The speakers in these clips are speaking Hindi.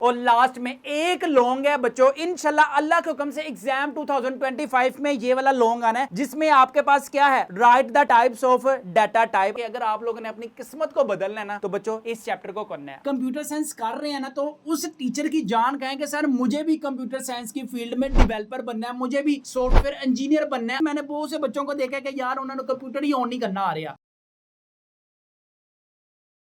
और लास्ट में एक लॉन्ग है बच्चों, इंशाल्लाह अल्लाह के हुक्म से एग्जाम 2025 में ये वाला लॉन्ग आना है, जिसमें आपके पास क्या है, right the types of data type. अगर आप लोगों ने अपनी किस्मत को बदलना है ना तो बच्चों इस चैप्टर को करना है। कंप्यूटर साइंस कर रहे हैं ना तो उस टीचर की जान कहेंगे सर मुझे भी कंप्यूटर साइंस की फील्ड में डेवलपर बनना है, मुझे भी सॉफ्टवेयर इंजीनियर बनना है। मैंने बहुत से बच्चों को देखा कि यार उन्होंने कंप्यूटर ही ऑन नहीं करना आ रहा।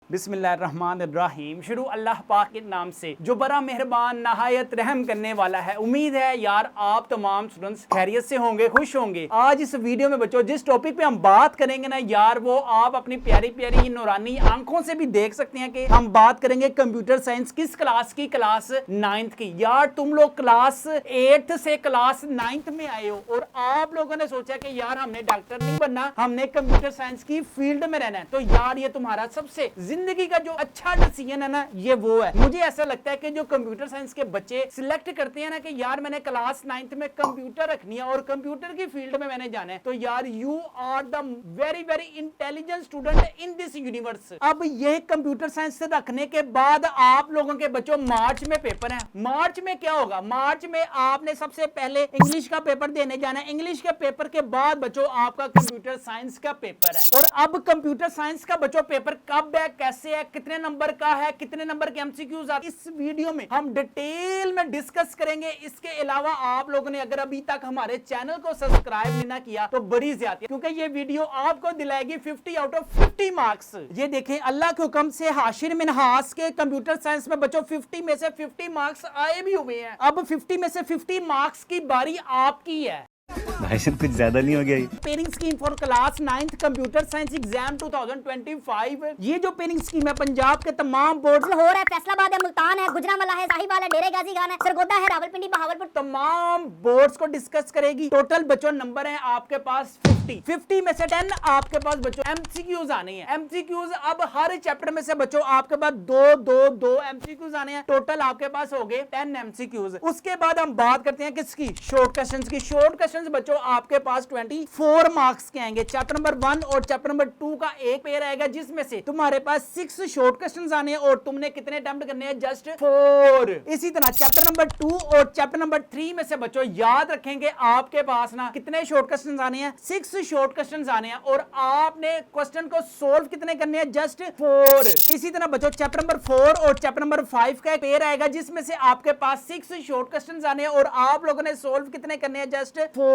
बिस्मिल्लाहिर्रहमानिर्रहीम, शुरू अल्लाह पाक के नाम से जो बड़ा मेहरबान नहायत रहम करने वाला है। उम्मीद है यार आप तमाम स्टूडेंट्स खैरियत से होंगे, खुश होंगे। आज इस वीडियो में बच्चों जिस टॉपिक पे हम बात करेंगे ना यार, वो आप अपनी प्यारी प्यारी नूरानी आंखों से भी देख सकते हैं कि हम बात करेंगे कंप्यूटर साइंस किस क्लास की, क्लास 9th की। यार तुम लोग क्लास 8th से क्लास 9th में आए हो और आप लोगों ने सोचा कि यार हमने डॉक्टर नहीं बनना, हमने कंप्यूटर साइंस की फील्ड में रहना है। तो यार ये तुम्हारा सबसे जिंदगी का जो अच्छा डिसीजन है ना, ये वो है। मुझे ऐसा लगता है कि जो कंप्यूटर साइंस के बच्चे सिलेक्ट करते हैं ना कि यार मैंने क्लास 9th में कंप्यूटर रखनी है और कंप्यूटर की फील्ड में मैंने जाना है, तो यार you are the very very intelligent student in this universe. अब ये कंप्यूटर साइंस से रखने के बाद आप लोगों के बच्चों मार्च में पेपर है। मार्च में क्या होगा, मार्च में आपने सबसे पहले इंग्लिश का पेपर देने जाना है। इंग्लिश के पेपर के बाद बच्चों आपका कंप्यूटर साइंस का पेपर है। और अब कंप्यूटर साइंस का बच्चों पेपर कब है, कैसे है, कितने नंबर का है, कितने नंबर के एमसीक्यूज आते, इस वीडियो में हम डिटेल में डिस्कस करेंगे। इसके अलावा आप लोगों ने अगर अभी तक हमारे चैनल को सब्सक्राइब नहीं ना किया तो बड़ी ज्यादा, क्योंकि ये वीडियो आपको दिलाएगी 50 आउट ऑफ 50 मार्क्स। ये देखें अल्लाह के हुक्म से हाशिर मिनहास के कंप्यूटर साइंस में बच्चों 50 में से 50 मार्क्स आए भी हुए हैं। अब 50 में से 50 मार्क्स की बारी आपकी है। भाई कुछ ज्यादा नहीं हो गया? Pairing scheme for class 9th computer science exam 2025। ये जो पेयरिंग स्कीम है पंजाब के तमाम बोर्ड, लाहौर है, फैसलाबाद है, मुल्तान है, गुजरांवाला है, साहिवाल है, डेरे गाजी खान है, सरगोदा है, रावलपिंडी, बहावलपुर, तमाम बोर्ड्स को डिस्कस करेगी। टोटल बच्चों नंबर है आपके पास 50 में से 10 आपके पास बच्चों एमसीक्यूज आने हैं। एमसीक्यूज अब हर चैप्टर में से बच्चों आपके पास दो एमसीक्यूज आने हैं। टोटल आपके पास हो गए 10 एमसीक्यूज। उसके बाद हम बात करते हैं किसकी, शॉर्ट क्वेश्चंस की। शॉर्ट क्वेश्चंस बच्चों आपके पास 24 मार्क्स के आएंगे। चैप्टर नंबर 1 और चैप्टर नंबर 2 का एक पेयर आएगा, जिसमें से तुम्हारे पास 6 शॉर्ट क्वेश्चंस आने हैं और तुमने कितने अटेम्प्ट करने हैं, जस्ट 4। इसी तरह चैप्टर नंबर 2 और चैप्टर नंबर 3 में से बच्चों याद रखेंगे आपके पास ना कितने शॉर्ट क्वेश्चंस आने हैं, 6 शॉर्ट क्वेश्चंस आने हैं और आपने क्वेश्चन को सोल्व कितने करने हैं, जस्ट 4। इसी तरह बच्चों चैप्टर नंबर 4 और चैप्टर नंबर 5 का एक पेयर आएगा, जिसमें से आपके पास 6 शॉर्ट क्वेश्चंस आने हैं और आप लोगों ने सोल्व कितने करने हैं, जस्ट 4।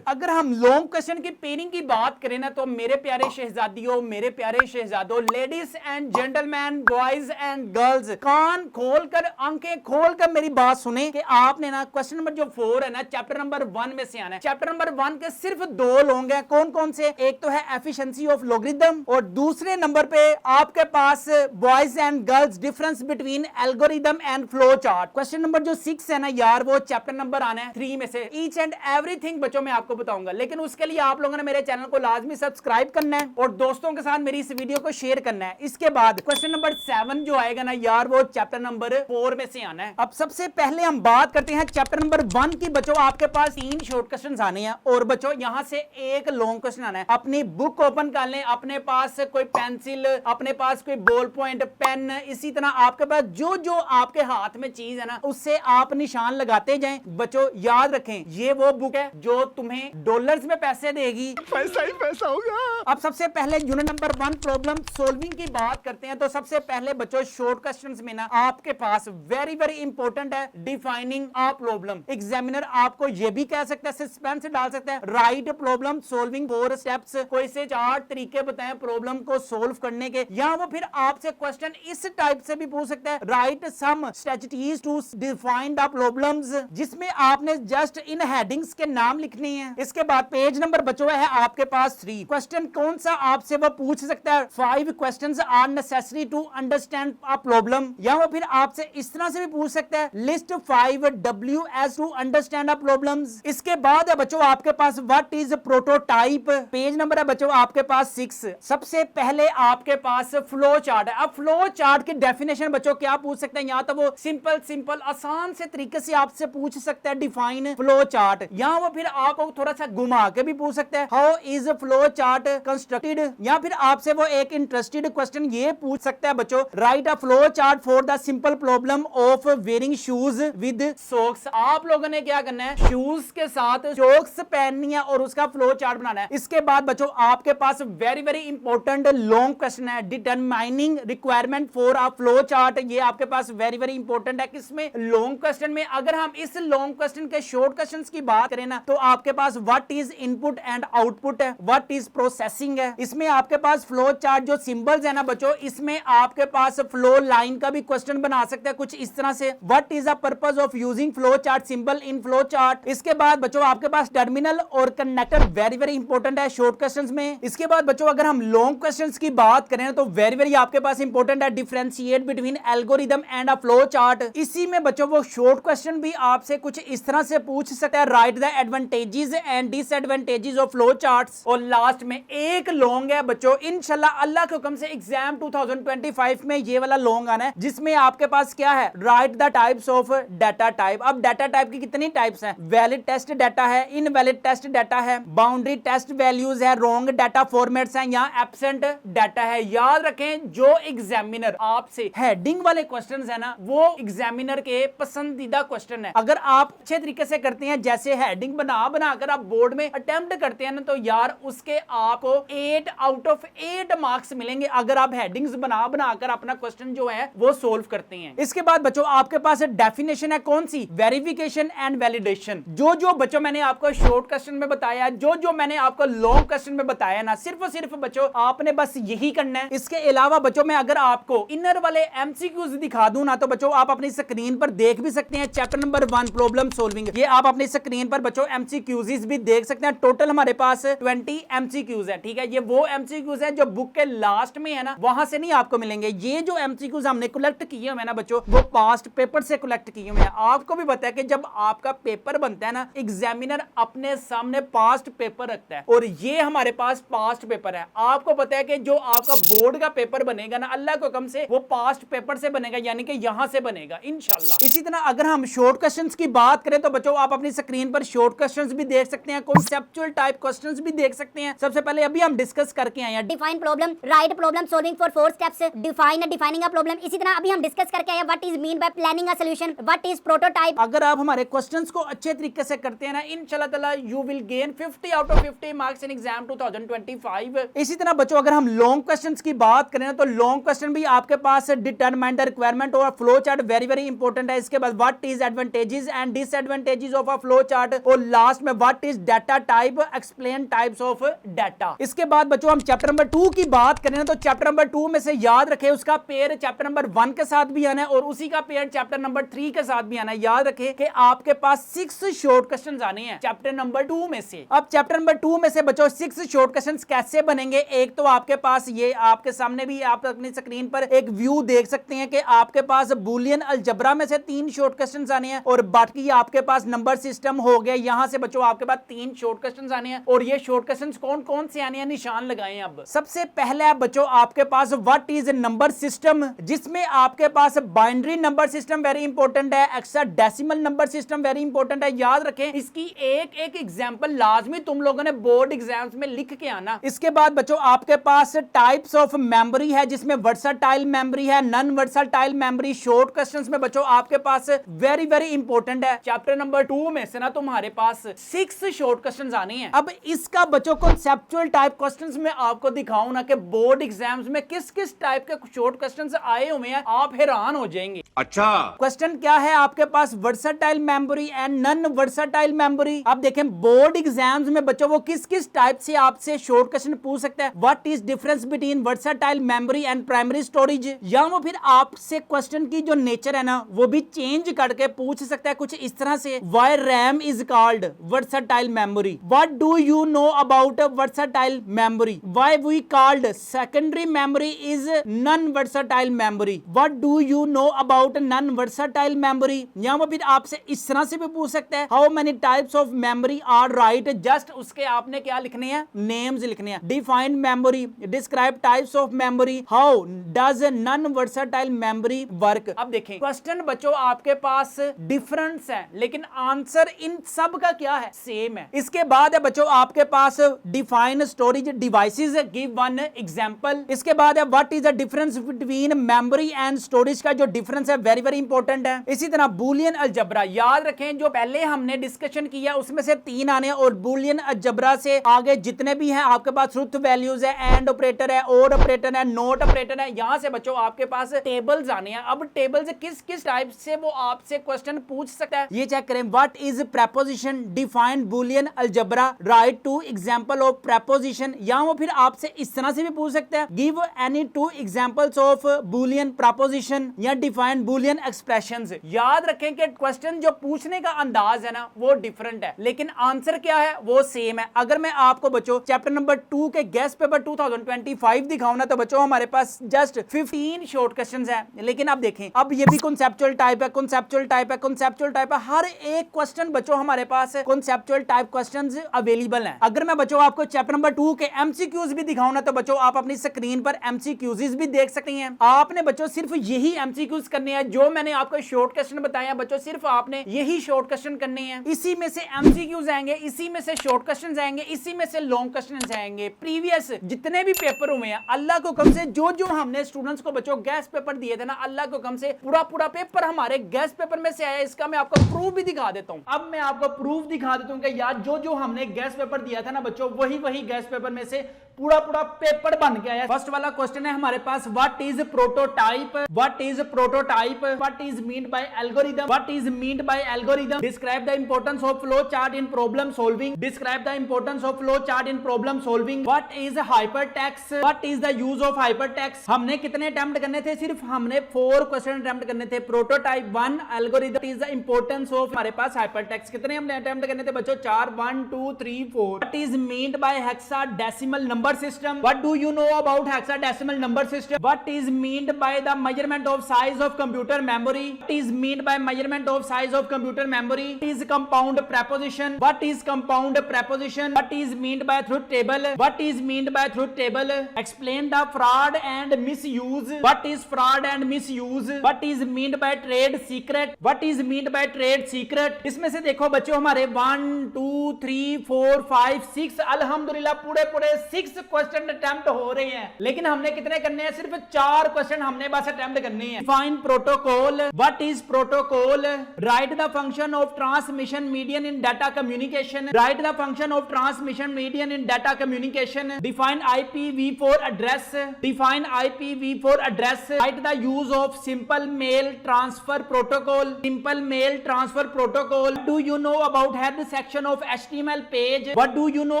अगर हम लॉन्ग क्वेश्चन की पेयरिंग की बात करें ना तो मेरे प्यारे शहजादियों, मेरे प्यारे शहजादों, ladies and gentleman, boys and girls, कान खोलकर आंखें खोलकर मेरी बात सुने कि आपने ना क्वेश्चन नंबर जो 4 है ना चैप्टर नंबर 1 में से आना है। चैप्टर नंबर 1 के सिर्फ 2 लॉन्ग है। कौन कौन से, एक तो है एफिशिएंसी ऑफ लॉगरिथम और दूसरे नंबर पे आपके पास boys and girls difference between algorithm and flow chart. Question number जो 6 है ना यार, वो चैप्टर नंबर आना है 3 में से। ईच एंड एवरीथिंग बच्चों मैं आपको बताऊंगा, लेकिन उसके लिए आप लोगों ने मेरे चैनल को लाजमी सब्सक्राइब करना है और दोस्तों के साथ मेरी इस वीडियो को शेयर करना है। इसके बाद क्वेश्चन नंबर 7 जो आएगा ना यार, वो चैप्टर नंबर 4 में से आना है। अब सबसे पहले हम बात करते हैं चैप्टर नंबर 1 की। बच्चों आपके पास 3 शॉर्ट क्वेश्चंस आने हैं और बच्चों यहां से एक लॉन्ग क्वेश्चन आना है। अपनी बुक ओपन कर लें, अपने पास कोई पेंसिल, अपने पास कोई बॉल पॉइंट पेन, इसी तरह आपके पास जो जो आपके हाथ में चीज है ना उससे आप निशान लगाते जाएं। बच्चों याद रखें ये वो बुक है जो तुम्हें डॉलर्स में पैसे देगी, पैसा ही पैसा होगा। अब सबसे पहले यूनिट नंबर 1 प्रॉब्लम सॉल्विंग की बात करते हैं। तो सबसे पहले बच्चों शॉर्ट क्वेश्चंस में ना आपके पास वेरी वेरी इंपॉर्टेंट है डिफाइनिंग अ प्रॉब्लम। एग्जामिनर आपको ये भी कह सकता है, सस्पेंस डाल सकता है, राइट प्रॉब्लम सॉल्विंग 4 स्टेप्स, कोई से 4 तरीके बताएं प्रॉब्लम को सोल्व करने के। या वो फिर आपसे क्वेश्चन इस टाइप से भी पूछ सकता है, write some strategies to define the problems, जिसमें आपने जस्ट इन हेडिंग्स के नाम लिखने हैं। इसके बाद पेज नंबर बचो है आपके पास 3। क्वेश्चन कौन सा आपसे वो पूछ सकता है, 5 questions are necessary to understand a problem. या वो फिर आपसे इस तरह से भी पूछ सकता है, list 5 WS to understand a problems. इसके बाद है बच्चों आपके पास what is prototype. Page number है बच्चों आपके पास 6। सबसे पहले आपके पास फ्लो चार्ट है। अब फ्लो चार्ट की डेफिनेशन बच्चों क्या पूछ सकते हैं, या तो वो सिंपल आसान से तरीके से आपसे पूछ सकता है डिफाइन फ्लो चार्ट, या वो फिर आपको थोड़ा सा घुमा के भी पूछ सकते हैं, how is flow chart constructed, या फिर आपसे वो एक इंटरेस्टेड क्वेश्चन ये पूछ सकता है बच्चों, right a flow chart for the simple problem of wearing shoes with socks. आप लोगों ने क्या करना है, शूज के साथ सॉक्स पहननी है और उसका फ्लो चार्ट बनाना है। इसके बाद बच्चों आपके पास very very important long question है, determining requirement for a flow chart. ये आपके पास वेरी वेरी इंपॉर्टेंट है। किसमें, लॉन्ग क्वेश्चन में। अगर हम इस लॉन्ग क्वेश्चन के शॉर्ट क्वेश्चंस की बात करें ना, तो आपके पास what is input and output है, व्हाट इज प्रोसेसिंग है। इसमें आपके पास फ्लो चार्ट जो सिंबल्स है ना बच्चों, इसमें आपके पास फ्लो लाइन का भी क्वेश्चन बना सकते हैं कुछ इस तरह से, what is the purpose of using flow chart symbol in flow chart. इसके बाद बच्चों आपके पास टर्मिनल और कनेक्टर वेरी वेरी इंपॉर्टेंट है शॉर्ट क्वेश्चंस में। इसके बाद बच्चों अगर हम लॉन्ग क्वेश्चंस की बात करें तो वेरी वेरी आपके पास इंपॉर्टेंट है, differentiate between algorithm and a flow chart. इसी में बच्चों वो शॉर्ट क्वेश्चन भी आपसे कुछ इस तरह से पूछ सकता है, right the advantages and disadvantages of flow charts. और लास्ट में एक लॉन्ग है बच्चों, इंशाल्लाह अल्लाह के हुक्म से एग्जाम 2025 में ये वाला लॉन्ग आना है, जिसमें आपके पास क्या है, right the types of data type. अब डाटा टाइप की कितनी टाइप्स हैं, वैलिड टेस्ट डाटा है, इनवैलिड टेस्ट डाटा है, बाउंड्री टेस्ट वैल्यूज है, रॉन्ग डाटा फॉर्मेट्स हैं, या एब्सेंट डाटा है। याद रखें जो एग्जामिनर आपसे हेडिंग वाले क्वेश्चंस है ना, वो एग्जामिनर के पसंदीदा क्वेश्चन है। अगर आप अच्छे तरीके से करते हैं, जैसे हेडिंग बना बनाकर आप बोर्ड में अटेम्प्ट करते हैं ना, तो यार उसके आपको 8 आउट ऑफ 8 मार्क्स मिलेंगे, अगर आप हेडिंग्स बना बनाकर अपना क्वेश्चन जो है वो सोल्व करते हैं। इसके बाद बच्चों आपके पास डेफिनेशन है कौन सी, वेरिफिकेशन एंड वैलिडेशन। जो बच्चों मैंने आपको शॉर्ट क्वेश्चन में बताया, जो मैंने आपको लॉन्ग क्वेश्चन में बताया ना, सिर्फ और सिर्फ बच्चों आपने बस यही करना है। इसके अलावा बच्चों मैं अगर आपको इनर वाले एमसीक्यूज दिखा दूं ना, तो बच्चों आप अपनी स्क्रीन पर देख भी सकते हैं। चैप्टर नंबर 1 प्रॉब्लम सॉल्विंग, ये आप अपनी स्क्रीन पर बच्चों एमसीक्यूज भी देख सकते हैं। टोटल हमारे पास 20 एमसीक्यूज है, ठीक है। ये वो एमसीक्यूज है जो बुक के लास्ट में है ना, वहां से नहीं आपको मिलेंगे। ये जो एमसीक्यूज हमने कलेक्ट किए हुए हैं ना बच्चों, वो पास्ट पेपर से कलेक्ट किए हुए हैं। आपको भी पता है कि जब आपका पेपर बनता है ना, एग्जामिनर अपने सामने पास्ट पेपर रखता है, और ये हमारे पास पास्ट पेपर है। आपको पता है कि जो आपका बोर्ड का पेपर बनेगा ना, अल्लाह को हुक्म से वो पास्ट पेपर से बनेगा, यानी कि यहां से बनेगा इंशाल्लाह। इसी तरह अगर हम शॉर्ट क्वेश्चंस की बात करें तो बच्चों आप अपनी स्क्रीन पर शॉर्ट क्वेश्चंस भी देख सकते हैं, कॉन्सेप्चुअल टाइप क्वेश्चंस भी देख सकते हैं। सबसे पहले अभी हम डिस्कस करके आए हैं, define problem, right problem solving for 4 steps, defining a problem. इसी तरह अभी हम डिस्कस करके आए what is mean bye planning a solution, what is prototype. अगर आप हमारे क्वेश्चंस को अच्छे तरीके से करते हैं ना, इंशाल्लाह ताला you will gain 50 out of 50 marks in exam 2025। इसी तरह बच्चों अगर हम लॉन्ग क्वेश्चंस की बात करें तो लॉन्ग क्वेश्चन भी आपके पास डिटरमाइन द रिक्वायरमेंट और flow chart very very important है। इसके बाद what is advantages and disadvantages of a flow chart, और लास्ट में what is data type, explain types of data. इसके बाद बच्चों हम चैप्टर नंबर 2 की बात करें तो चैप्टर नंबर 2 में से याद रखें उसका पेयर चैप्टर नंबर 1 के साथ भी आना है, और उसी का पेयर चैप्टर नंबर 3 के साथ भी आना है। याद रखें कि आपके पास 6 शॉर्ट क्वेश्चंस आने हैं चैप्टर नंबर 2 में से। अब चैप्टर नंबर 2 में से बच्चों 6 शॉर्ट क्वेश्चंस कैसे बनेंगे, एक तो आपके पास ये आपके सामने भी आप अपनी स्क्रीन पर एक व्यू देख सकते हैं कि आपके पास बूलियन अलजबरा में से 3 शॉर्ट क्वेश्चंस आने हैं, और बाकी आपके पास नंबर सिस्टम हो गया, यहां से बच्चों आपके पास 3 शॉर्ट क्वेश्चंस आने हैं। और ये शॉर्ट क्वेश्चंस कौन कौन से आने हैं, निशान लगाएं। अब सबसे पहले बच्चों आपके पास व्हाट इज नंबर सिस्टम, जिसमें आपके पास binary number system very important है, hexadecimal number system very important है। याद रखें इसकी एक एक एग्जांपल लाजमी तुम लोगों ने बोर्ड एग्जाम्स में लिख के आना। इसके बाद बच्चों आपके पास टाइप्स ऑफ मेमोरी है, जिसमें वर्सटाइल मेमोरी है, non versatile memory. Short questions में बच्चों आपके पास वेरी वेरी इंपॉर्टेंट है। चैप्टर नंबर 2 में से ना तुम्हारे पास 6 शॉर्ट क्वेश्चंस आने हैं। अब इसका बच्चों कॉन्सेप्चुअल टाइप क्वेश्चंस में आपको दिखाऊं ना कि बोर्ड एग्जाम्स में किस किस टाइप के शॉर्ट क्वेश्चंस आए हुए हैं, आप हैरान हो जाएंगे। अच्छा, क्वेश्चन क्या है आपके पास, versatile memory and non versatile memory. अब देखें बोर्ड एग्जाम्स में बच्चों वो किस किस टाइप से आपसे शॉर्ट क्वेश्चन पूछ सकता है, what is difference between versatile memory and primary storage, या वो फिर आपसे क्वेश्चन की जो नेचर है ना वो भी चेंज करके पूछ सकता है कुछ इस तरह से, why RAM is called versatile memory, what do you know about versatile memory, why we called secondary memory is non versatile memory, what do you know about non versatile memory, या वो फिर आपसे इस तरह से भी पूछ सकता है, how many types of memory are right, just उसके आपने क्या लिखने हैं, नेम्स लिखने हैं। Define memory, describe types of memory, how does non versatile memory work. अब देखें क्वेश्चन बच्चों आपके पास डिफरेंस है, लेकिन आंसर इन सब का क्या है, सेम है। इसके बाद है बच्चों आपके पास define storage devices, give one example. इसके बाद है what is the difference between memory and storage, का जो डिफरेंस है वेरी वेरी इंपॉर्टेंट है। इसी तरह बूलियन अलजबरा, याद रखें जो पहले हमने डिस्कशन किया उसमें से 3 आने, और बूलियन अलजबरा से आगे जितने भी हैं आपके पास ट्रुथ वैल्यूज है, एंड ऑपरेटर है, और ऑपरेटर है, नोट ऑपरेटर है, यहां से बच्चों आपके पास टेबल्स आने हैं। अब टेबल से किस किस टाइप से वो आपसे क्वेश्चन पूछ सकता है ये चेक करें। What is preposition, define Boolean algebra, right two example of preposition, या वो फिर आपसे इस तरह से भी पूछ सकता है give any 2 examples of Boolean preposition या डिफाइन बूलियन एक्सप्रेशंस। याद रखें कि क्वेश्चन जो पूछने का अंदाज है ना वो डिफरेंट है, लेकिन आंसर क्या है वो सेम है। अगर मैं आपको बच्चों चैप्टर नंबर 2 के गेस्ट पेपर 2025 दिखाऊं ना, तो बच्चों हमारे पास जस्ट 15 शॉर्ट क्वेश्चंस हैं, लेकिन अब देखें अब ये भी कॉन्सेप्चुअल टाइप है, कॉन्सेप्चुअल टाइप है, कॉन्सेप्चुअल टाइप है। हर एक क्वेश्चन बच्चों हमारे पास कॉन्सेप्चुअल टाइप क्वेश्चंस अवेलेबल हैं। अगर मैं बच्चों आपको चैप्टर नंबर 2 के एमसीक्यूज भी दिखाऊं ना, तो बच्चों आप अपनी स्क्रीन पर एमसीक्यूज भी देख सकते हैं। आपने बच्चों सिर्फ यही एमसीक्यूज करने हैं जो मैंने आपको शॉर्ट क्वेश्चन बताया, बच्चों सिर्फ आपने यही शॉर्ट क्वेश्चन करने हैं। इसी में से एमसीक्यूज आएंगे, इसी में से शॉर्ट क्वेश्चंस आएंगे, इसी में से लॉन्ग क्वेश्चंस आएंगे। प्रीवियस जितने भी पेपर हुए हैं अल्लाह को कम से जो जो हमने स्टूडेंट्स को बच्चों गैस पेपर दिए थे ना, अल्लाह को कम से पूरा पूरा पेपर हमारे गैस पेपर में से आया। इसका मैं आपको प्रूफ भी दिखा देता हूं। अब मैं आपको प्रूफ दिखा देता हूं कि यार जो जो हमने गैस पेपर दिया था ना बच्चों, वही वही गैस पेपर में से पूरा पूरा पेपर बन के आया। फर्स्ट वाला क्वेश्चन है हमारे पास, what is prototype, what is prototype, what is meant by algorithm, what is meant by algorithm, describe the importance of flow chart in problem solving, describe the importance of flow chart in problem solving, what is hypertext, what is the use of hypertext. हमने कितने अटेम्प्ट करने थे, सिर्फ हमने 4 क्वेश्चन अटेम्प्ट करने थे। Prototype 1, algorithm is the importance of, हमारे पास हाइपरटेक्स्ट कितने हमने अटेम्प्ट करने थे बच्चों, 4, 1 2 3 4। What is meant bye hexadecimal number system, what do you know about hexadecimal number system, what is meant by the measurement of size of computer memory, what is meant by measurement of size of computer memory, what is compound preposition, what is compound preposition, what is meant by truth table, what is meant by truth table, explain the fraud and misuse, what is fraud and misuse, what is meant by trade secret, what is meant by trade secret। इसमें से देखो बच्चों हमारे 1 2 3 4 5 6 अल्हम्दुलिल्लाह पूरे पूरे 6 क्वेश्चन अटेम्प्ट हो रहे हैं, लेकिन हमने कितने करने हैं, सिर्फ 4 क्वेश्चन हमने बस अटेम्प्ट करने हैं। Define protocol, what is protocol, write the function of transmission median in data communication, write the function of transmission median in data communication, define IPv4 address, define IPv4 address, write the use of simple mail transfer protocol, simple mail transfer protocol. Do you know about head section of HTML page, what do you know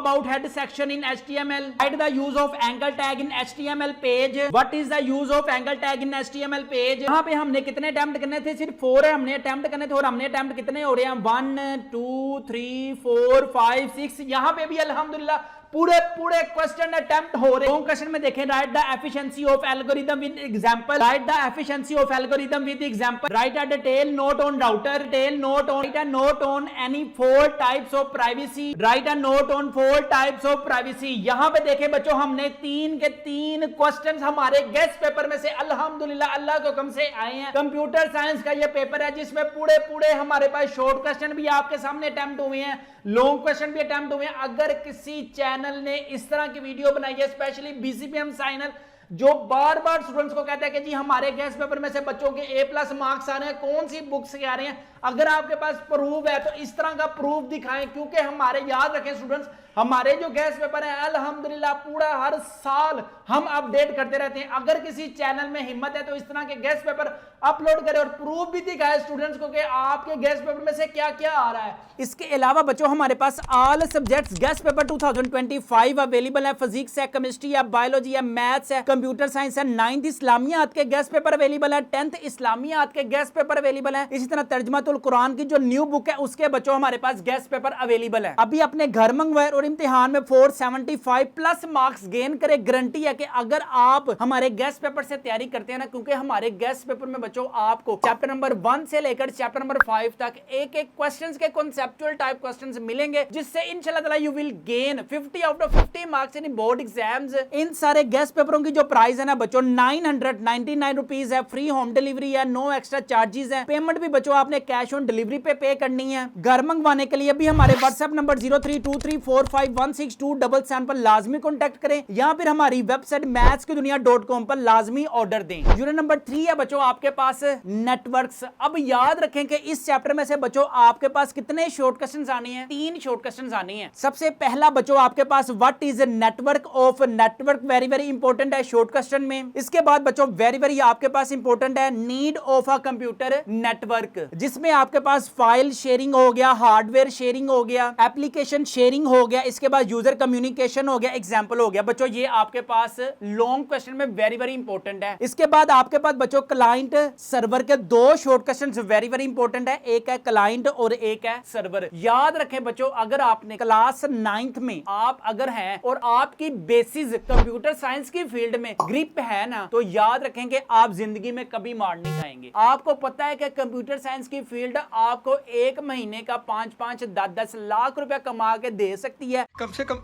about head section in HTML, write the use of angle tag in HTML page, what is the use of angle tag in HTML page। यहाँ पे हमने कितने अटेम्प्ट करने थे, सिर्फ 4 हमने अटेम्प्ट करने थे, और हमने अटेम्प्ट कितने हो रहे हैं, 1 2 3 4 5 6। यहाँ पे भी अल्हम्दुलिल्लाह पूरे पूरे क्वेश्चन अटेम्प्ट हो रहे हैं। क्वेश्चन में देखें, right the efficiency of algorithm with example, right the efficiency of algorithm with example, right a detail note on router, detail note on, right a note on any 4 types of privacy, right a note on 4 types of privacy. यहां पे देखें बच्चों हमने 3 के 3 क्वेश्चंस हमारे गेस्ट पेपर में से अल्हम्दुलिल्लाह अल्लाह को कम से आए हैं। कंप्यूटर साइंस का ये पेपर है जिसमें पूरे पूरे हमारे पास शॉर्ट क्वेश्चन भी आपके सामने अटेम्प्ट हुए हैं, लॉन्ग क्वेश्चन भी अटेम्प्ट हुए हैं। अगर किसी चैनल ने इस तरह की वीडियो बनाई है, स्पेशली BCPM चैनल जो बार बार स्टूडेंट्स को कहता है कि जी हमारे गेस्ट पेपर में से बच्चों के A+ मार्क्स आ रहे हैं, कौन सी बुक्स के आ रहे हैं, अगर आपके पास प्रूफ है तो इस तरह का प्रूफ दिखाएं, क्योंकि हमारे याद रखें स्टूडेंट्स, हमारे जो गेस्ट पेपर है अल्हम्दुलिल्लाह पूरा हर साल हम अपडेट करते रहते हैं। अगर किसी चैनल में हिम्मत है तो इस तरह के गेस्ट पेपर अपलोड करें और प्रूफ भी दिखाए स्टूडेंट्स को कि आपके गेस्ट पेपर में से क्या क्या आ रहा है। इसके अलावा बच्चों हमारे पास all subjects guess paper 2025 available है। फिजिक्स है, केमिस्ट्री है, बायोलॉजी है, मैथ्स है, कंप्यूटर साइंस है, 9th इस्लामियात के गेस्ट पेपर अवेलेबल है, 10th इस्लामियात के गेस्ट पेपर अवेलेबल है। इसी तरह तर्जुमातुल कुरान की जो न्यू बुक है उसके बच्चों हमारे पास गेस्ट पेपर अवेलेबल है। अभी अपने घर मंगवाए और इम्तिहान में 475+ मार्क्स गेन करे। गारंटी है कि अगर आप हमारे गेस्ट पेपर से तैयारी करते हैं ना, क्योंकि हमारे गेस्ट पेपर में बच्चों आपको चैप्टर नंबर 1 से लेकर चैप्टर नंबर 5 तक एक एक क्वेश्चंस के कॉन्सेप्चुअल टाइप क्वेश्चंस मिलेंगे, जिससे इंशाल्लाह ताला you will gain 50 out of 50 marks in board exams. इन सारे गेस्ट पेपरों की जो प्राइस है ना बच्चों 999 रुपीज है, फ्री होम डिलीवरी है, नो एक्स्ट्रा चार्जेस है, पेमेंट भी बच्चों आपने कैश ऑन डिलीवरी पे करनी है। घर मंगवाने के लिए भी हमारे व्हाट्सएप नंबर 0323451677 पर लाजमी कॉन्टेक्ट करें या फिर हमारी वेबसाइट mathskidunia.com पर लाजमी ऑर्डर दें। यूनिट नंबर 3 है बच्चों आपके पास नेटवर्क्स। अब याद रखें कि इस चैप्टर में से बच्चों आपके पास कितने शॉर्ट क्वेश्चंस आने हैं, 3 शॉर्ट क्वेश्चंस आने हैं। सबसे पहला बच्चों आपके पास what is network of, network very very important है शॉर्ट क्वेश्चन में। इसके बाद बच्चों वेरी वेरी आपके पास इंपॉर्टेंट है need of a computer network, जिसमें आपके पास फाइल शेयरिंग हो गया, हार्डवेयर शेयरिंग हो गया, एप्लीकेशन शेयरिंग हो गया, इसके बाद यूजर कम्युनिकेशन हो गया, एग्जाम्पल हो गया। बच्चों ये आपके पास लॉन्ग क्वेश्चन में वेरी वेरी इंपॉर्टेंट है। इसके बाद आपके पास बच्चों क्लाइंट सर्वर के 2 short question very very important है, एक है क्लाइंट और एक है सर्वर। याद रखें बच्चों अगर आपने क्लास 9th में आप अगर हैं और आपकी बेसिस कंप्यूटर साइंस की फील्ड में ग्रिप है ना, तो याद रखेंगे आप जिंदगी में कभी मार नहीं खाएंगे। आपको पता है कि कंप्यूटर साइंस की फील्ड आपको एक महीने का 5-5, 10-10 लाख रुपया कमा के दे सकती है। कम से कम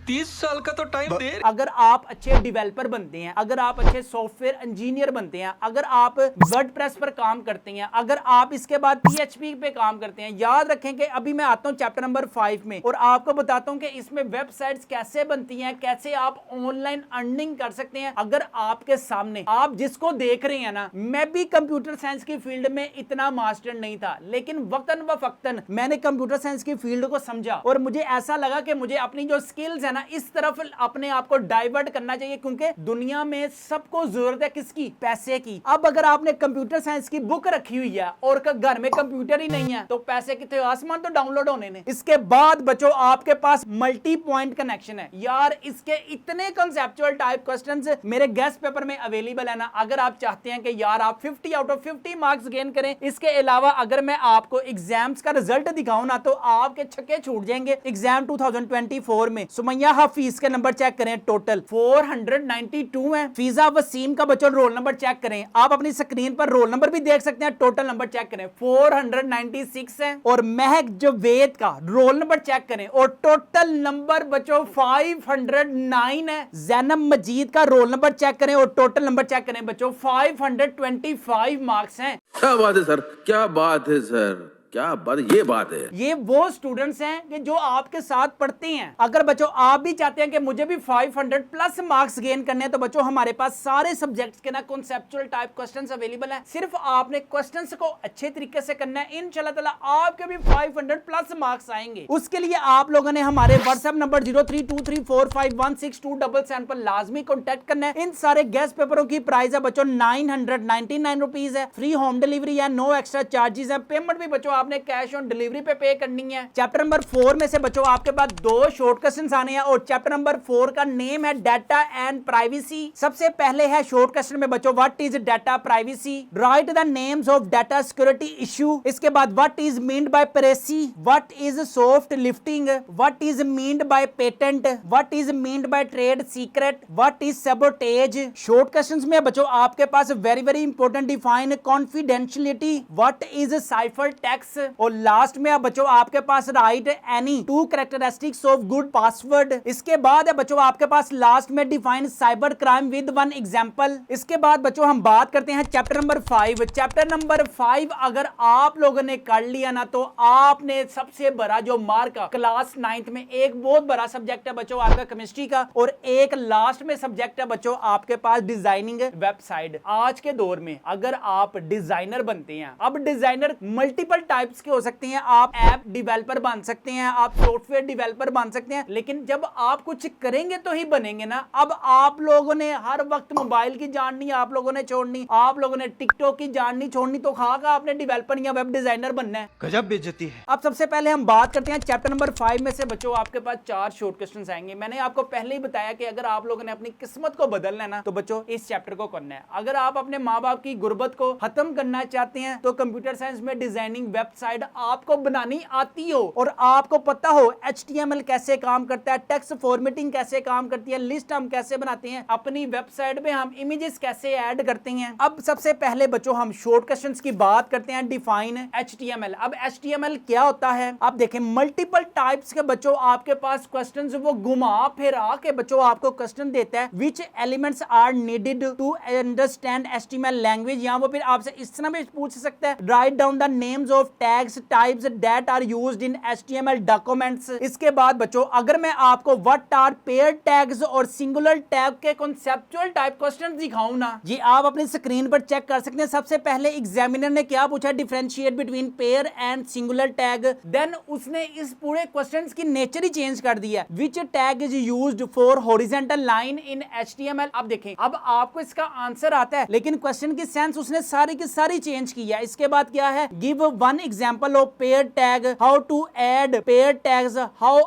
30 साल का तो टाइम दे। अगर आप अच्छे डेवलपर बनते हैं, अगर आप अच्छे सॉफ्टवेयर इंजीनियर बनते हैं, अगर आप वर्डप्रेस पर काम करते हैं, अगर आप इसके बाद PHP पे काम करते हैं, याद रखें कि अभी मैं आता हूं चैप्टर नंबर 5 में और आपको बताता हूं कि इसमें वेबसाइट्स कैसे बनती हैं, कैसे आप ऑनलाइन अर्निंग कर सकते हैं। अगर आपके सामने आप जिसको देख रहे हैं ना, मैं भी कंप्यूटर साइंस की फील्ड में इतना मास्टर नहीं था, लेकिन वक्तन व फक्तन मैंने कंप्यूटर साइंस की फील्ड को समझा और मुझे ऐसा लगा कि मुझे अपनी जो स्किल्स है ना इस तरफ अपने आप को डाइवर्ट करना चाहिए, क्योंकि दुनिया में सबको जरूरत है किसकी, पैसे की। अब अगर आपने कंप्यूटर साइंस की बुक रखी हुई है और घर में कंप्यूटर ही नहीं है तो पैसे कितने, आसमान तो डाउनलोड होने ने। इसके बाद बच्चों आपके पास मल्टी पॉइंट कनेक्शन है। यार इसके इतने कंसेप्चुअल टाइप क्वेश्चंस मेरे गेस्ट पेपर में अवेलेबल है ना। अगर आप चाहते हैं कि यार आप 50 आउट ऑफ 50 मार्क्स गेन करें, इसके अलावा अगर मैं आपको एग्जाम्स का रिजल्ट दिखाऊं ना तो आपके छक्के छूट जाएंगे। एग्जाम 2024 में सुमैया फीस के नंबर चेक करें, टोटल 492 है। फीजा वसीम का बच्चों रोल नंबर चेक करें, आप अपनी स्क्रीन पर रोल नंबर भी देख सकते हैं, टोटल नंबर चेक करें 496 है। और महक जवेद का रोल नंबर चेक करें और टोटल नंबर बच्चों 509 है। जैनब मजीद का रोल नंबर चेक करें और टोटल नंबर चेक करें बच्चों 525 मार्क्स हैं। क्या बात है सर, क्या बात है सर, क्या बात, ये बात है। ये वो स्टूडेंट्स हैं कि जो आपके साथ पढ़ते हैं। अगर बच्चों आप भी चाहते हैं कि मुझे भी 500 प्लस मार्क्स गेन करने हैं तो बच्चों हमारे पास सारे सब्जेक्ट्स के ना कॉन्सेप्चुअल टाइप क्वेश्चंस अवेलेबल हैं। सिर्फ आपने क्वेश्चंस को अच्छे तरीके से करना है, इंशाल्लाह ताला आपके भी 500 प्लस मार्क्स आएंगे। उसके लिए आप लोगों ने हमारे व्हाट्सएप नंबर 0323451677 पर लाजमी कॉन्टेक्ट करना है। इन सारे गेस्ट पेपरों की प्राइस है बच्चों 999 रुपीज है, फ्री होम डिलीवरी है, नो एक्स्ट्रा चार्जेस है, पेमेंट भी बच्चों आपने कैश ऑन डिलीवरी पे करनी है। चैप्टर नंबर 4 में से बच्चों आपके पास 2 शॉर्ट क्वेश्चंस आने हैं और चैप्टर नंबर 4 का नेम है डाटा एंड प्राइवेसी। सबसे पहले है शॉर्ट क्वेश्चन में बच्चों what is data privacy, write the names of data security issue. इसके बाद what is meant by privacy, what is soft lifting, what is meant by patent, what is meant by trade secret, what is sabotage. Short questions में बच्चों आपके पास very very important define confidentiality, what is cipher text. और लास्ट में बच्चों आपके पास write any 2 characteristics of good password. इसके बाद है बच्चों आपके पास लास्ट में define cyber crime with 1 example. इसके बाद बच्चों हम बात करते हैं चैप्टर नंबर 5। चैप्टर नंबर 5 अगर आप लोगों ने कर लिया ना तो आपने सबसे बड़ा जो मार्क क्लास 9th में एक बहुत बड़ा सब्जेक्ट है बच्चों आपका केमिस्ट्री का और एक लास्ट में सब्जेक्ट है बच्चों आपके पास डिजाइनिंग वेबसाइट। आज के दौर में अगर आप डिजाइनर बनते हैं, अब डिजाइनर मल्टीपल टाइप्स के हो सकते हैं, आप ऐप डेवलपर बन सकते हैं, आप सॉफ्टवेयर डेवलपर बन सकते हैं, लेकिन जब आप कुछ करेंगे तो ही बनेंगे ना। अब आप लोगों ने हर वक्त मोबाइल की जान नहीं आप लोगों ने छोड़नी, आप लोगों ने टिकटॉक की जान नहीं छोड़नी, तो खाका आपने डेवलपर या वेब डिजाइनर बनना है। गजब बेइज्जती है। अब सबसे पहले हम बात करते हैं चैप्टर नंबर 5 में से बच्चों आपके पास 4 शॉर्ट क्वेश्चंस आएंगे। मैंने आपको पहले ही बताया कि अगर आप लोगों ने अपनी किस्मत को बदलना है ना तो बच्चों इस चैप्टर को करना है। अगर आप अपने माँ बाप की गुर्बत को खत्म करना चाहते हैं तो कंप्यूटर साइंस में डिजाइनिंग वेबसाइट आपको बनानी आती हो और आपको पता हो HTML कैसे काम करता है, टेक्स्ट फॉर्मेटिंग कैसे काम करती है, लिस्ट हम कैसे बनाते हैं, अपनी वेबसाइट में हम इमेजेस कैसे ऐड करते हैं। अब सबसे पहले बच्चों हम शॉर्ट क्वेश्चंस की बात करते हैं, डिफाइन HTML। अब HTML क्या होता है, आप देखें मल्टीपल टाइप्स के बच्चों आपके पास क्वेश्चंस वो घुमा फिरा के बच्चों आपको क्वेश्चन देता है, which elements are needed to understand HTML language. या वो फिर आपसे इस तरह भी पूछ सकता है, write down the names of tags types that are used in HTML documents. इसके बाद बच्चों अगर मैं आपको व्हाट आर पेयर टैग्स और सिंगुलर टैग के कॉन्सेप्चुअल टाइप क्वेश्चन दिखाऊं ना, ये आप अपनी स्क्रीन पर चेक कर सकते हैं। सबसे पहले एग्जामिनर ने क्या पूछा, differentiate between pair and singular tag. Then उसने इस पूरे क्वेश्चंस की नेचर ही चेंज कर दिया, which tag is used for horizontal line in HTML। अब देखें अब आपको इसका आंसर आता है, लेकिन क्वेश्चन की सेंस उसने सारी की सारी चेंज की है। इसके बाद क्या है, give one example of pair tag, how to add pair tags, how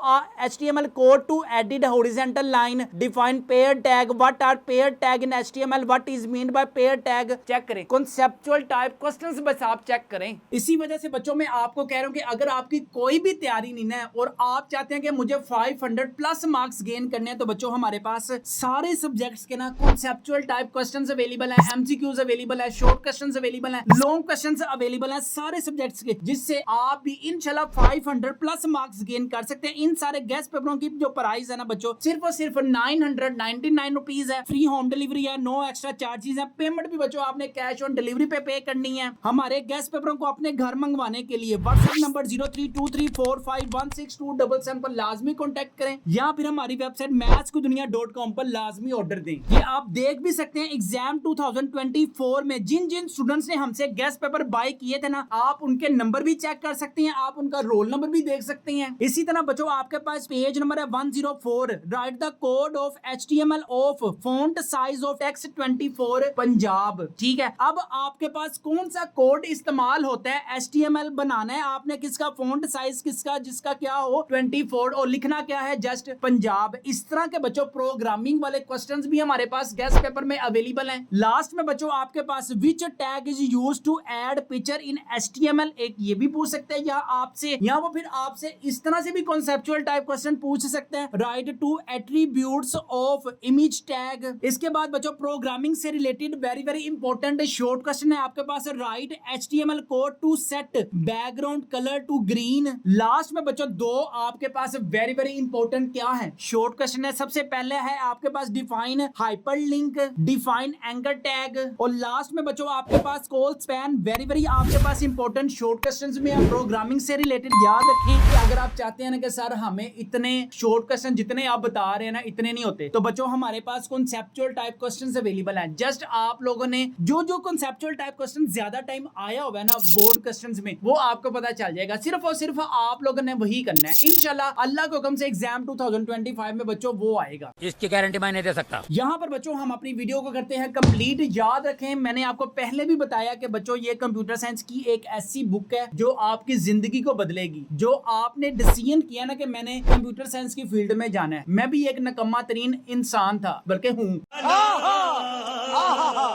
HTML code to edit horizontal line, define pair tag, what are pair tag in HTML, what is mean by pair tag. Check करें कॉन्सेप्चुअल टाइप क्वेश्चंस बस आप चेक करें। इसी वजह से बच्चों मैं आपको कह रहा हूं कि अगर आपकी कोई भी तैयारी नहीं है और आप चाहते हैं कि मुझे 500 प्लस मार्क्स गेन करने हैं, तो बच्चों हमारे पास सारे सब्जेक्ट्स के ना कॉन्सेप्चुअल टाइप क्वेश्चंस अवेलेबल है, MCQs अवेलेबल है, शॉर्ट क्वेश्चंस अवेलेबल है, लॉन्ग क्वेश्चंस अवेलेबल है, सारे सब्जेक्ट्स के, जिससे आप भी इंशाल्लाह 500 प्लस मार्क्स गेन कर सकते हैं। इन सारे गेस्ट पेपरों की जो प्राइस है ना बच्चों सिर्फ और सिर्फ 999 रुपीज है, फ्री होम डिलीवरी है, नो एक्स्ट्रा चार्जेस है। पेमेंट भी बच्चों आपने कैश ऑन डिलीवरी पे करनी है। हमारे गेस्ट पेपरों को अपने घर मंगवाने के लिए व्हाट्सएप नंबर 0323451627 पर लाजमी कॉन्टेक्ट करें, या फिर हमारी वेबसाइट mathskudunia.com पर लाजमी ऑर्डर दें। ये आप देख भी सकते हैं एग्जाम 2024 में जिन जिन स्टूडेंट्स ने हमसे गेस्ट पेपर बाय किए थे ना, आप उनके नंबर भी चेक कर सकते हैं, आप उनका रोल नंबर भी देख सकते हैं। इसी तरह बच्चों आपके पास पेज नंबर है 104, right the code of HTML of font size of text 24 Punjab. ठीक है, अब आपके पास कौन सा कोड इस्तेमाल होता है, HTML बनाना है आपने, किसका फॉन्ट साइज किसका, जिसका क्या हो 24, और लिखना क्या है जस्ट पंजाब। इस तरह के बच्चों प्रोग्रामिंग वाले क्वेश्चंस भी हमारे पास गेस्ट पेपर में अवेलेबल हैं। लास्ट में बच्चों आपके पास which tag is used to add picture in HTML, एक ये भी पूछ सकते हैं, या आपसे या वो फिर आपसे इस तरह से भी कॉन्सेप्चुअल टाइप क्वेश्चन पूछ सकते हैं, write two attributes of image tag. इसके बाद बच्चों प्रोग्रामिंग से related very very important short question है आपके पास, write HTML code to set background colour to green. Last में बच्चों दो आपके पास वेरी वेरी इंपॉर्टेंट क्या है शॉर्ट क्वेश्चन है। सबसे पहले है आपके पास define hyperlink, define anchor tag, और लास्ट में बच्चों आपके पास कॉल स्पैन। वेरी वेरी आपके पास इंपॉर्टेंट शॉर्ट क्वेश्चंस में आप प्रोग्रामिंग से रिलेटेड याद रखें कि अगर आप चाहते हैं ना कि सर हमें इतने शॉर्ट क्वेश्चन जितने आप बता रहे हैं ना इतने नहीं होते, तो बच्चों हमारे पास कॉन्सेप्चुअल टाइप क्वेश्चंस अवेलेबल हैं। जस्ट आप लोगों ने जो कॉन्सेप्चुअल टाइप क्वेश्चन ज्यादा टाइम आया हुआ है ना बोर्ड क्वेश्चंस में, वो आपको पता चल जाएगा। सिर्फ और सिर्फ आप लोगों ने वही करना है, इंशाल्लाह अल्लाह के हुक्म से एग्जाम 2025 में बच्चों वो आएगा, इसकी गारंटी मैं नहीं दे सकता। यहाँ पर बच्चों हम अपनी वीडियो को करते हैं कंप्लीट। याद रखें मैंने आपको पहले भी बताया कि बच्चों ये कंप्यूटर साइंस की एक ऐसी बुक है जो आपकी जिंदगी को बदलेगी। जो आपने डिसीजन किया ना कि मैंने कंप्यूटर साइंस की फील्ड में जाना है, मैं भी एक नकम्मा तरीन इंसान था बल्कि हूँ,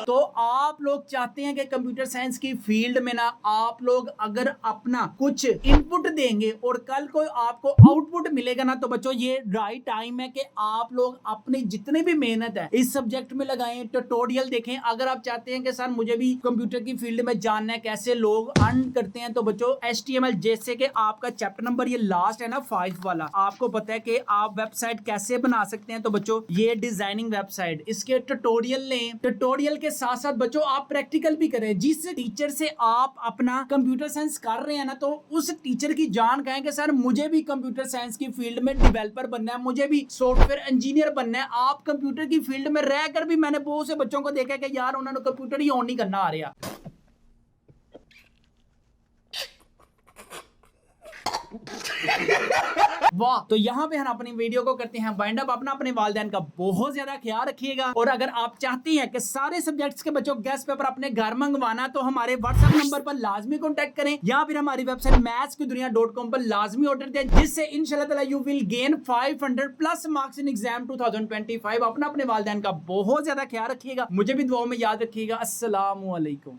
तो आप लोग चाहते हैं कि कंप्यूटर साइंस की फील्ड में ना आप लोग अगर अपना कुछ इनपुट देंगे और कल को आपको आउटपुट मिलेगा ना, तो बच्चों ये राइट टाइम है कि आप लोग अपनी जितनी भी मेहनत है इस सब्जेक्ट में लगाएं, ट्यूटोरियल देखें। अगर आप चाहते हैं कि सर मुझे भी कंप्यूटर की फील्ड में जानना है कैसे लोग अर्न करते हैं, तो बच्चों HTML जैसे कि आपका चैप्टर नंबर ये लास्ट है ना 5 वाला, आपको पता है कि आप वेबसाइट कैसे बना सकते हैं, तो बच्चों ये डिजाइनिंग वेबसाइट, इसके ट्यूटोरियल लें। ट्यूटोरियल के साथ साथ बच्चों आप प्रैक्टिकल भी करें। जिस टीचर से आप अपना कंप्यूटर साइंस कर रहे हैं ना, तो उस टीचर की जान कहें कि सर मुझे भी कंप्यूटर साइंस की फील्ड में डेवलपर बनना है, मुझे भी सॉफ्टवेयर इंजीनियर बनना है। आप कंप्यूटर की फील्ड में रहकर भी मैंने बहुत से बच्चों को देखा कि यार उन्होंने कंप्यूटर ही ऑन नहीं करना आ रहा। वाह, तो यहाँ पे हम अपनी वीडियो को करते हैं वाइंड अप। अपना अपने वालिदैन का बहुत ज्यादा ख्याल रखिएगा, और अगर आप चाहते हैं कि सारे सब्जेक्ट्स के बच्चों गेस्ट पेपर अपने घर मंगवाना, तो हमारे व्हाट्सएप नंबर पर लाजमी कॉन्टेक्ट करें, या फिर हमारी वेबसाइट mathskudunia.com पर लाजमी ऑर्डर दें, जिससे इंशाल्लाह ताला you will gain 500 plus marks in exam 2025। अपना अपने वालिदैन का बहुत ज्यादा ख्याल रखिएगा, मुझे भी दुआओं में याद रखिएगा। अस्सलाम वालेकुम।